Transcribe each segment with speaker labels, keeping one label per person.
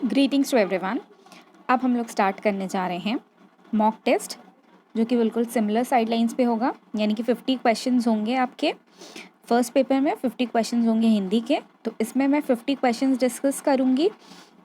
Speaker 1: Greetings to everyone. अब हम लोग स्टार्ट करने जा रहे हैं मॉक टेस्ट, जो कि बिल्कुल सिमिलर साइडलाइंस पे होगा। यानी कि 50 क्वेश्चंस होंगे आपके फर्स्ट पेपर में, 50 क्वेश्चंस होंगे हिंदी के। तो इसमें मैं 50 क्वेश्चंस डिस्कस करूँगी,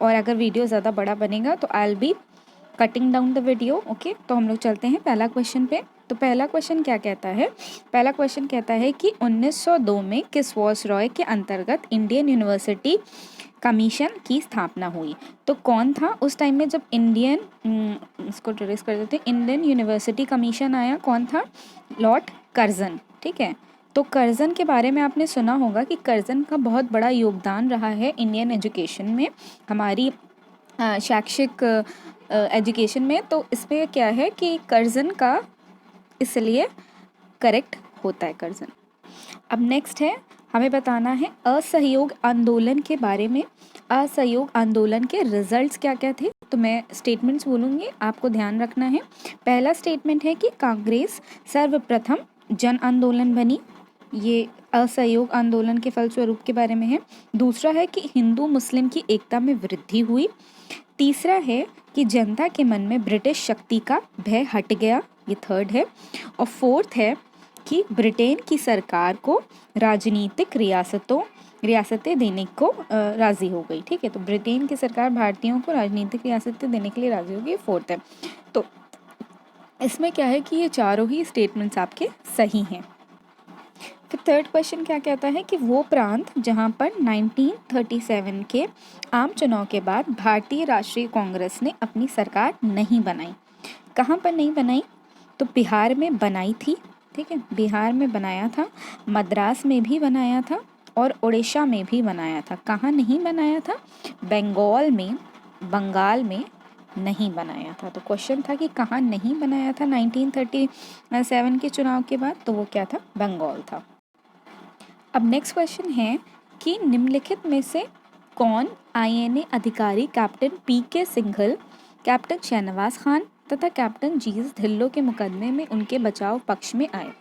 Speaker 1: और अगर वीडियो ज़्यादा बड़ा बनेगा तो I will be cutting down the video. Okay, तो हम लोग चलते हैं पहला क्वेश्चन पे। तो पहला क्वेश्चन क्या कहता है? पहला क्वेश्चन कहता है कि 1902 में किस वायसरॉय के अंतर्गत इंडियन यूनिवर्सिटी कमीशन की स्थापना हुई? तो कौन था उस टाइम में जब इसको ट्रेस कर देते हैं, इंडियन यूनिवर्सिटी कमीशन आया? कौन था? Lord Curzon. ठीक है, तो कर्जन के बारे में आपने सुना होगा कि कर्जन का बहुत बड़ा योगदान रहा है इंडियन एजुकेशन में, हमारी शैक्षिक एजुकेशन में। तो इसमें क्या है कि कर्जन का इसलिए करेक्ट होता है कर्जन। अब नेक्स्ट है, हमें बताना है असहयोग आंदोलन के बारे में। असहयोग आंदोलन के रिजल्ट्स क्या क्या थे? तो मैं स्टेटमेंट्स बोलूँगी, आपको ध्यान रखना है। पहला स्टेटमेंट है कि कांग्रेस सर्वप्रथम जन आंदोलन बनी, ये असहयोग आंदोलन के फलस्वरूप के बारे में है। दूसरा है कि हिंदू मुस्लिम की एकता में वृद्धि हुई। तीसरा है कि जनता के मन में ब्रिटिश शक्ति का भय हट गया, ये थर्ड है। और फोर्थ है कि ब्रिटेन की सरकार को राजनीतिक रियासतें देने को राज़ी हो गई। ठीक है, तो ब्रिटेन की सरकार भारतीयों को राजनीतिक रियासतें देने के लिए राज़ी हो गई, फोर्थ है। तो इसमें क्या है कि ये चारों ही स्टेटमेंट्स आपके सही हैं। फिर थर्ड क्वेश्चन क्या कहता है कि वो प्रांत जहाँ पर 1937 के आम चुनाव के बाद भारतीय राष्ट्रीय कांग्रेस ने अपनी सरकार नहीं बनाई, कहाँ पर नहीं बनाई? तो बिहार में बनाई थी। ठीक है, बिहार में बनाया था, मद्रास में भी बनाया था, और उड़ीसा में भी बनाया था। कहाँ नहीं बनाया था? बंगाल में नहीं बनाया था। तो क्वेश्चन था कि कहाँ नहीं बनाया था 1937 के चुनाव के बाद? तो वो क्या था? बंगाल था। अब नेक्स्ट क्वेश्चन है कि निम्नलिखित में से कौन आईएनए अधिकारी कैप्टन पीके सिंघल, कैप्टन शहनवाज खान तथा कैप्टन जीएस ढिल्लों के मुकदमे में उनके बचाव पक्ष में आए?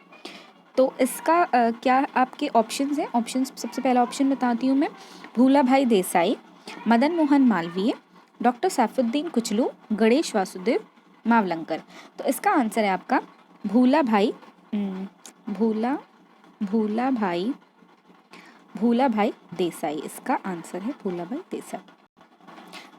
Speaker 1: तो इसका क्या आपके ऑप्शंस हैं? ऑप्शंस, सबसे पहला ऑप्शन बताती हूँ मैं। भूला भाई देसाई, मदन मोहन मालवीय, डॉक्टर सैफुद्दीन कुचलू, गणेश वासुदेव मावलंकर। तो इसका आंसर है आपका भूला भाई भूला भाई देसाई। इसका आंसर है भूला भाई देसाई।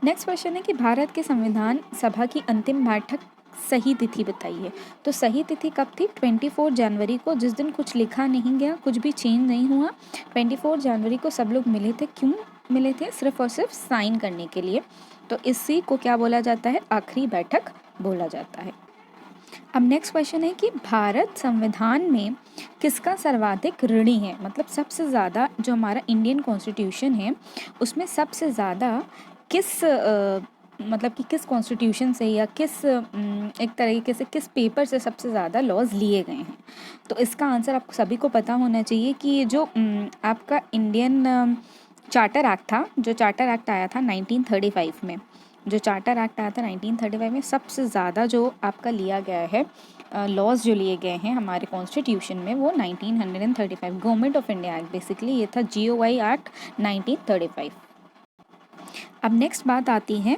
Speaker 1: नेक्स्ट क्वेश्चन है कि भारत के संविधान सभा की अंतिम बैठक सही तिथि बताइए। तो सही तिथि कब थी? 24 जनवरी को, जिस दिन कुछ लिखा नहीं गया, कुछ भी चेंज नहीं हुआ। 24 जनवरी को सब लोग मिले थे। क्यों मिले थे? सिर्फ और सिर्फ साइन करने के लिए। तो इसी को क्या बोला जाता है? आखिरी बैठक बोला जाता है। अब नेक्स्ट क्वेश्चन है कि भारत संविधान में किसका सर्वाधिक ऋणी है? मतलब सबसे ज़्यादा, जो हमारा इंडियन कॉन्स्टिट्यूशन है उसमें सबसे ज़्यादा मतलब कि किस कॉन्स्टिट्यूशन से या किस एक तरीके से किस पेपर से सबसे ज़्यादा लॉज लिए गए हैं? तो इसका आंसर आपको सभी को पता होना चाहिए कि ये जो आपका इंडियन चार्टर एक्ट था, जो चार्टर एक्ट आया था 1935 में, जो चार्टर एक्ट आया था 1935 में, सबसे ज़्यादा जो आपका लिया गया है लॉज जो लिए गए हैं हमारे कॉन्स्टिट्यूशन में, वो 1935 government of India act, basically ये था GOI एक्ट 1935। अब नेक्स्ट बात आती है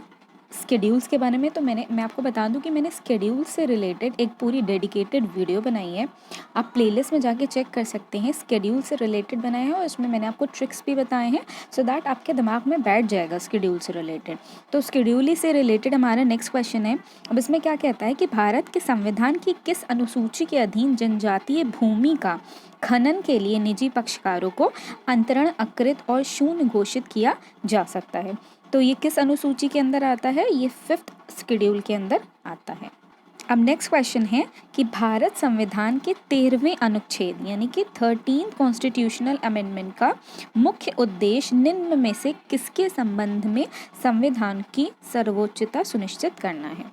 Speaker 1: स्केड्यूल्स के बारे में। तो मैं आपको बता दूं कि मैंने स्केड्यूल से रिलेटेड एक पूरी डेडिकेटेड वीडियो बनाई है, आप प्लेलिस्ट में जाके चेक कर सकते हैं। स्केड्यूल से रिलेटेड बनाया है और इसमें मैंने आपको ट्रिक्स भी बताए हैं, सो दैट आपके दिमाग में बैठ जाएगा स्केड्यूल से रिलेटेड। तो स्केड्यूल ही से रिलेटेड हमारा नेक्स्ट क्वेश्चन है। अब इसमें क्या कहता है कि भारत के संविधान की किस अनुसूची के अधीन जनजातीय भूमि का खनन के लिए निजी पक्षकारों को अंतरण, अकृत और शून्य घोषित किया जा सकता है? तो ये किस अनुसूची के अंदर आता है? ये 5th शेड्यूल के अंदर आता है। अब नेक्स्ट क्वेश्चन है कि भारत संविधान के 13वें अनुच्छेद यानी कि 13th कॉन्स्टिट्यूशनल अमेंडमेंट का मुख्य उद्देश्य निम्न में से किसके संबंध में संविधान की सर्वोच्चता सुनिश्चित करना है?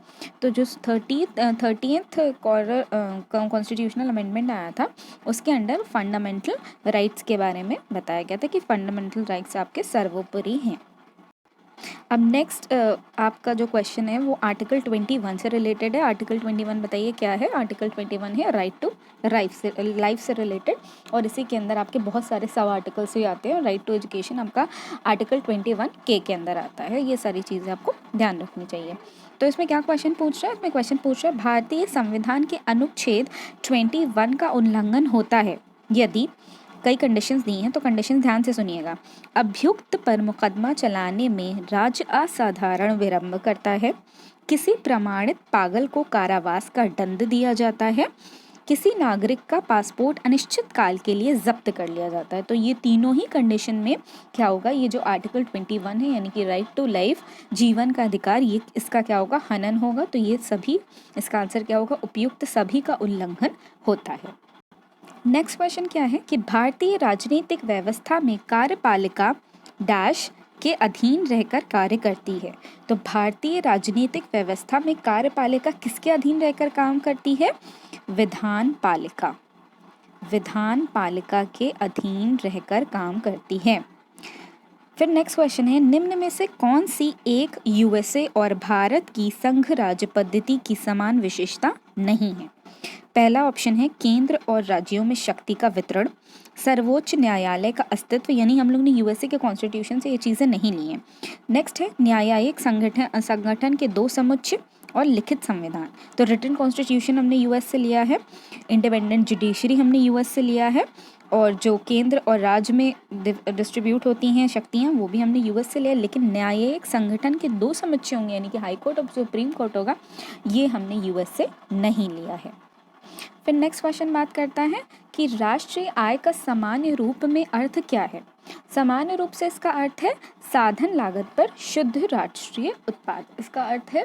Speaker 1: तो जो 30th कॉन्स्टिट्यूशनल अमेंडमेंट आया था उसके अंडर फंडामेंटल राइट्स के बारे में बताया गया था कि फंडामेंटल राइट्स आपके सर्वोपरि हैं। अब नेक्स्ट आपका जो क्वेश्चन है वो आर्टिकल 21 से रिलेटेड है। आर्टिकल 21 बताइए क्या है। आर्टिकल 21 है राइट टू लाइफ से रिलेटेड, और इसी के अंदर आपके बहुत सारे सब आर्टिकल्स भी आते हैं। राइट टू एजुकेशन आपका आर्टिकल 21 के अंदर आता है। ये सारी चीज़ें आपको ध्यान रखनी चाहिए। तो इसमें क्या क्वेश्चन पूछ रहा है, इसमें क्वेश्चन पूछ रहा है भारतीय संविधान के अनुच्छेद 21 का उल्लंघन होता है यदि, कई कंडीशंस दी हैं तो कंडीशंस ध्यान से सुनिएगा। अभियुक्त पर मुकदमा चलाने में राज्य असाधारण विलंब करता है, किसी प्रमाणित पागल को कारावास का दंड दिया जाता है, किसी नागरिक का पासपोर्ट अनिश्चित काल के लिए जब्त कर लिया जाता है। तो ये तीनों ही कंडीशन में क्या होगा, ये जो आर्टिकल 21 है यानी कि राइट टू लाइफ, जीवन का अधिकार, ये इसका क्या होगा, हनन होगा। तो ये सभी, इसका आंसर क्या होगा, उपयुक्त सभी का उल्लंघन होता है। नेक्स्ट क्वेश्चन क्या है कि भारतीय राजनीतिक व्यवस्था में कार्यपालिका डैश के अधीन रहकर कार्य करती है। तो भारतीय राजनीतिक व्यवस्था में कार्यपालिका किसके अधीन रहकर काम करती है, विधान पालिका, विधान पालिका के अधीन रहकर काम करती है। फिर नेक्स्ट क्वेश्चन है निम्न में से कौन सी एक यूएसए और भारत की संघ राज्य पद्धति की समान विशेषता नहीं है। पहला ऑप्शन है केंद्र और राज्यों में शक्ति का वितरण, सर्वोच्च न्यायालय का अस्तित्व, यानी हम लोग ने यूएसए के कॉन्स्टिट्यूशन से ये चीज़ें नहीं ली हैं। नेक्स्ट है न्यायिक संगठन के दो समुच्चय और लिखित संविधान। तो रिटन कॉन्स्टिट्यूशन हमने यूएस से लिया है, इंडिपेंडेंट जुडिशरी हमने यूएस से लिया है, और जो केंद्र और राज्य में डिस्ट्रीब्यूट होती हैं शक्तियाँ वो भी हमने यूएस से लिया। लेकिन न्यायिक संगठन के दो समुच्चय होंगे यानी कि हाई कोर्ट और सुप्रीम कोर्ट होगा, ये हमने यूएस से नहीं लिया है। फिर नेक्स्ट क्वेश्चन बात करता है कि राष्ट्रीय आय का सामान्य रूप में अर्थ क्या है। सामान्य रूप से इसका अर्थ है साधन लागत पर शुद्ध राष्ट्रीय उत्पाद। इसका अर्थ है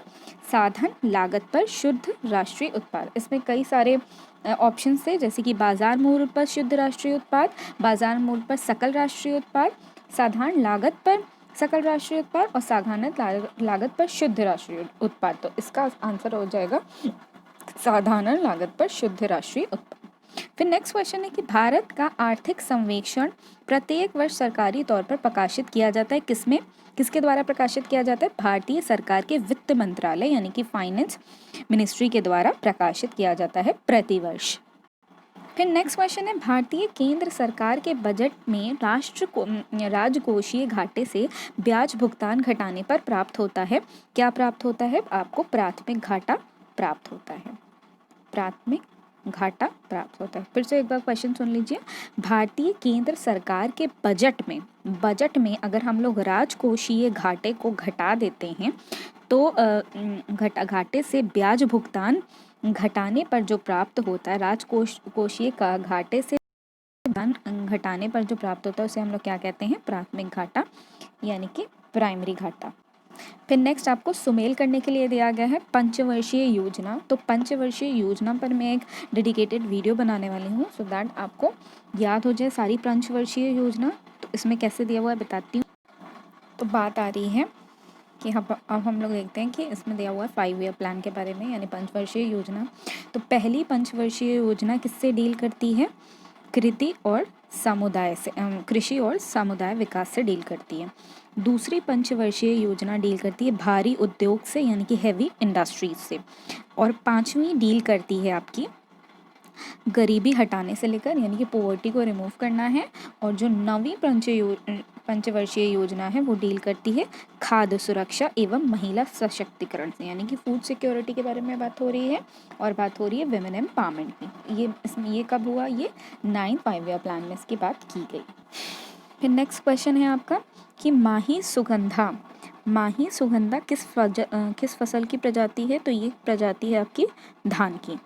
Speaker 1: साधन लागत पर शुद्ध राष्ट्रीय उत्पाद। इसमें कई सारे ऑप्शन है, जैसे कि बाजार मूल्य पर शुद्ध राष्ट्रीय उत्पाद, बाजार मूल्य पर सकल राष्ट्रीय उत्पाद, साधारण लागत पर सकल राष्ट्रीय उत्पाद और साधारण लागत पर शुद्ध राष्ट्रीय उत्पाद। तो इसका आंसर हो जाएगा साधारण लागत पर शुद्ध राष्ट्रीय उत्पाद। फिर नेक्स्ट क्वेश्चन है कि भारत का आर्थिक सर्वेक्षण प्रत्येक वर्ष सरकारी तौर पर प्रकाशित किया जाता है, किसमें, किसके द्वारा प्रकाशित किया जाता है, भारतीय सरकार के वित्त मंत्रालय यानी कि फाइनेंस मिनिस्ट्री के द्वारा प्रकाशित किया जाता है प्रतिवर्ष। फिर नेक्स्ट क्वेश्चन है भारतीय केंद्र सरकार के बजट में राजकोषीय घाटे से ब्याज भुगतान घटाने पर प्राप्त होता है, क्या प्राप्त होता है, आपको प्राथमिक घाटा प्राप्त होता है, प्राथमिक घाटा प्राप्त होता है। फिर से एक बार क्वेश्चन सुन लीजिए, भारतीय केंद्र सरकार के बजट में अगर हम लोग राजकोषीय घाटे को घटा देते हैं तो घाटे से ब्याज भुगतान घटाने पर जो प्राप्त होता है, राजकोषीय का घाटे से घटाने पर जो प्राप्त होता है उसे हम लोग क्या कहते हैं, प्राथमिक घाटा यानी कि प्राइमरी घाटा। फिर नेक्स्ट आपको सुमेल करने के लिए दिया गया है पंचवर्षीय योजना। तो पंचवर्षीय योजना पर मैं एक डेडिकेटेड वीडियो बनाने वाली हूँ सो दैट आपको याद हो जाए सारी पंचवर्षीय योजना। तो इसमें कैसे दिया हुआ है बताती हूँ। तो बात आ रही है कि अब हम लोग देखते हैं कि इसमें दिया हुआ है 5 ईयर प्लान के बारे में यानी पंचवर्षीय योजना। तो पहली पंचवर्षीय योजना किससे डील करती है, कृषि और समुदाय विकास से डील करती है। दूसरी पंचवर्षीय योजना डील करती है भारी उद्योग से यानी कि हैवी इंडस्ट्रीज से। और पांचवी डील करती है आपकी गरीबी हटाने से लेकर यानी कि पॉवर्टी को रिमूव करना है। और जो नवीं पंचवर्षीय योजना है वो डील करती है खाद्य सुरक्षा एवं महिला सशक्तिकरण से यानी कि फूड सिक्योरिटी के बारे में बात हो रही है और बात हो रही है विमेन एम्पावरमेंट की। ये कब हुआ, ये 9th 5 ईयर प्लान में इसकी बात की गई। फिर नेक्स्ट क्वेश्चन है आपका कि माही सुगंधा किस फसल की प्रजाति है। तो ये प्रजाति है आपकी धान की।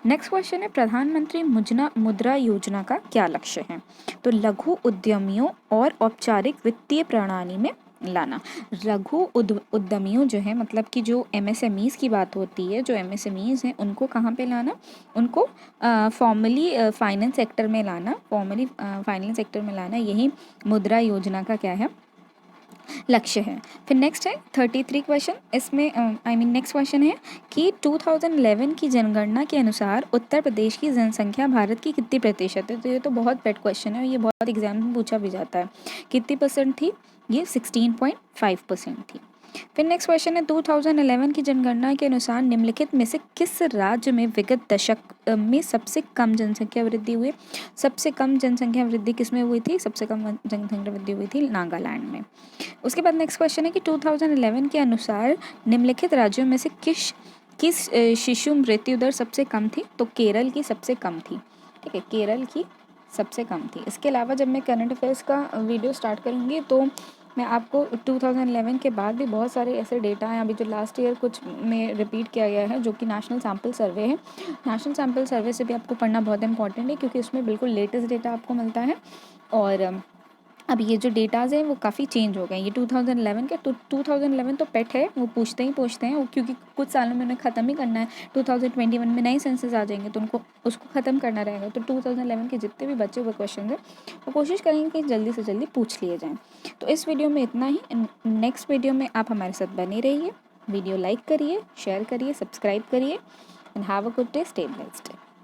Speaker 1: नेक्स्ट क्वेश्चन है प्रधानमंत्री मुद्रा योजना का क्या लक्ष्य है। तो लघु उद्यमियों और औपचारिक वित्तीय प्रणाली में लाना। लघु उद्यमियों जो है मतलब कि जो MSMEs की बात होती है, जो MSMEs हैं उनको कहाँ पे लाना, उनको फॉर्मली फाइनेंस सेक्टर में लाना, यही मुद्रा योजना का क्या है, लक्ष्य है। फिर नेक्स्ट है 33 क्वेश्चन। इसमें नेक्स्ट क्वेश्चन है कि 2011 की जनगणना के अनुसार उत्तर प्रदेश की जनसंख्या भारत की कितनी प्रतिशत है। तो ये तो बहुत पेट क्वेश्चन है और ये बहुत एग्जाम में पूछा भी जाता है। कितनी परसेंट थी, ये 16.5% थी। फिर नेक्स्ट क्वेश्चन है 2011 की जनगणना के अनुसार निम्नलिखित में से किस राज्य में विगत दशक में सबसे कम जनसंख्या वृद्धि हुई? सबसे कम जनसंख्या वृद्धि किस में हुई थी? सबसे कम जनसंख्या वृद्धि हुई थी नागालैंड में। उसके बाद नेक्स्ट क्वेश्चन है कि 2011 के अनुसार निम्नलिखित राज्यों में से किस शिशु मृत्यु दर सबसे कम थी? तो केरल की सबसे कम थी। ठीक है, केरल की सबसे कम थी। इसके अलावा जब मैं करंट अफेयर्स का वीडियो स्टार्ट करूँगी तो मैं आपको 2011 के बाद भी बहुत सारे ऐसे डेटा हैं अभी जो लास्ट ईयर कुछ में रिपीट किया गया है, जो कि नेशनल सैम्पल सर्वे है। नेशनल सैम्पल सर्वे से भी आपको पढ़ना बहुत इंपॉर्टेंट है, क्योंकि उसमें बिल्कुल लेटेस्ट डेटा आपको मिलता है। और अब ये जो डेटाज़ हैं वो काफ़ी चेंज हो गए। ये 2011 के 2011 तो पेट है, वो पूछते हैं वो, क्योंकि कुछ सालों में उन्हें ख़त्म ही करना है। 2021 में नए सेंसस आ जाएंगे तो उनको उसको ख़त्म करना रहेगा। तो 2011 के जितने भी बचे हुए क्वेश्चन हैं वो कोशिश करेंगे कि जल्दी से जल्दी पूछ लिए जाएँ। तो इस वीडियो में इतना ही। नेक्स्ट वीडियो में आप हमारे साथ बने रहिए। वीडियो लाइक करिए, शेयर करिए, सब्सक्राइब करिए and have a good day, stay blessed.